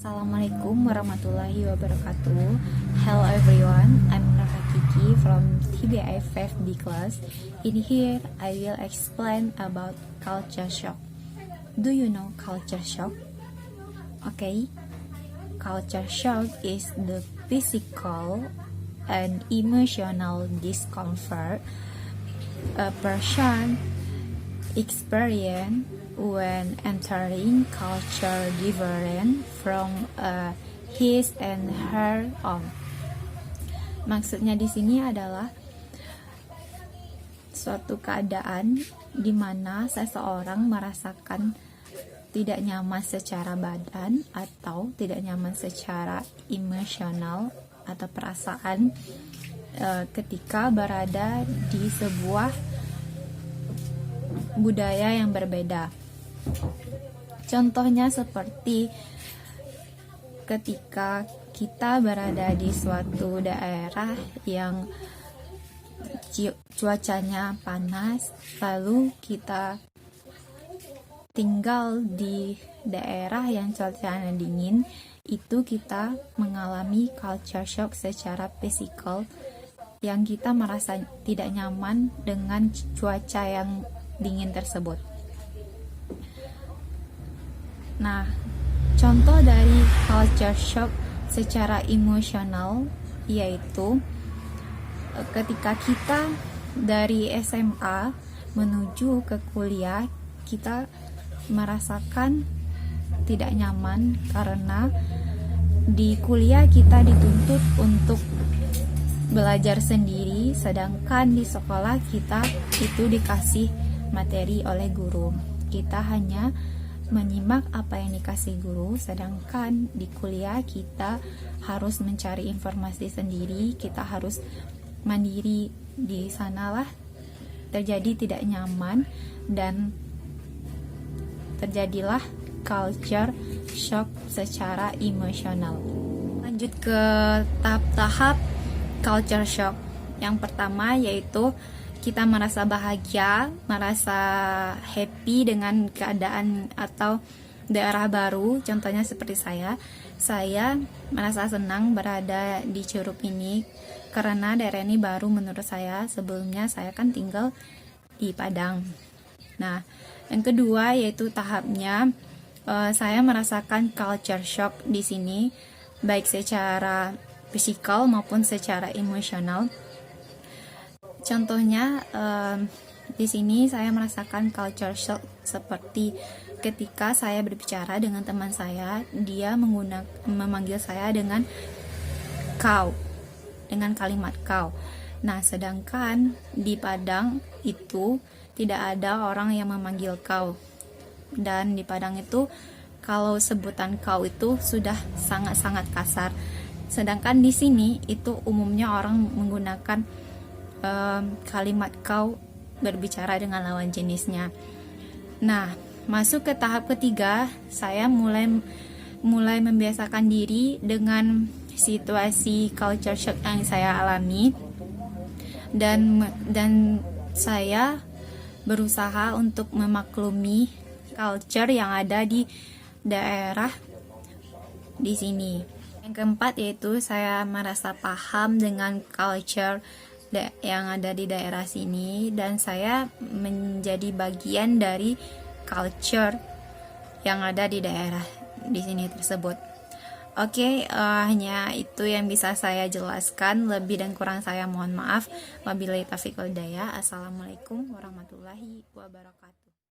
Assalamualaikum warahmatullahi wabarakatuh. Hello everyone, I'm Nora Kiki from TBI 5D class. In here, I will explain about culture shock. Do you know culture shock? Okay, culture shock is the physical and emotional discomfort a person experience when entering culture different from his and her own. Maksudnya di sini adalah suatu keadaan di mana seseorang merasakan tidak nyaman secara badan atau tidak nyaman secara emosional atau perasaan ketika berada di sebuah budaya yang berbeda. Contohnya seperti ketika kita berada di suatu daerah yang cuacanya panas, lalu kita tinggal di daerah yang cuacanya dingin, itu kita mengalami culture shock secara fisikal yang kita merasa tidak nyaman dengan cuaca yang dingin tersebut. Nah, contoh dari culture shock secara emosional yaitu ketika kita dari SMA menuju ke kuliah, kita merasakan tidak nyaman karena di kuliah kita dituntut untuk belajar sendiri, sedangkan di sekolah kita itu dikasih materi oleh guru. Kita hanya menyimak apa yang dikasih guru, sedangkan di kuliah kita harus mencari informasi sendiri, kita harus mandiri. Di sanalah terjadi tidak nyaman dan terjadilah culture shock secara emosional. Lanjut ke tahap-tahap culture shock. Yang pertama yaitu kita merasa bahagia, merasa happy dengan keadaan atau daerah baru. Contohnya seperti saya merasa senang berada di Curup ini karena daerah ini baru menurut saya. Sebelumnya saya kan tinggal di Padang. Nah, yang kedua yaitu tahapnya saya merasakan culture shock di sini, baik secara fisikal maupun secara emosional. Contohnya di sini saya merasakan culture shock seperti ketika saya berbicara dengan teman saya, dia memanggil saya dengan kau, dengan kalimat kau. Nah, sedangkan di Padang itu tidak ada orang yang memanggil kau, dan di Padang itu kalau sebutan kau itu sudah sangat-sangat kasar. Sedangkan di sini itu umumnya orang menggunakan kalimat kau berbicara dengan lawan jenisnya. Nah, masuk ke tahap ketiga, saya mulai membiasakan diri dengan situasi culture shock yang saya alami, dan saya berusaha untuk memaklumi culture yang ada di daerah di sini. Yang keempat yaitu saya merasa paham dengan culture yang ada di daerah sini, dan saya menjadi bagian dari culture yang ada di daerah di sini tersebut. Oke, hanya itu yang bisa saya jelaskan. Lebih dan kurang saya mohon maaf. Wabillahi taufiq wal hidayah. Assalamualaikum warahmatullahi wabarakatuh.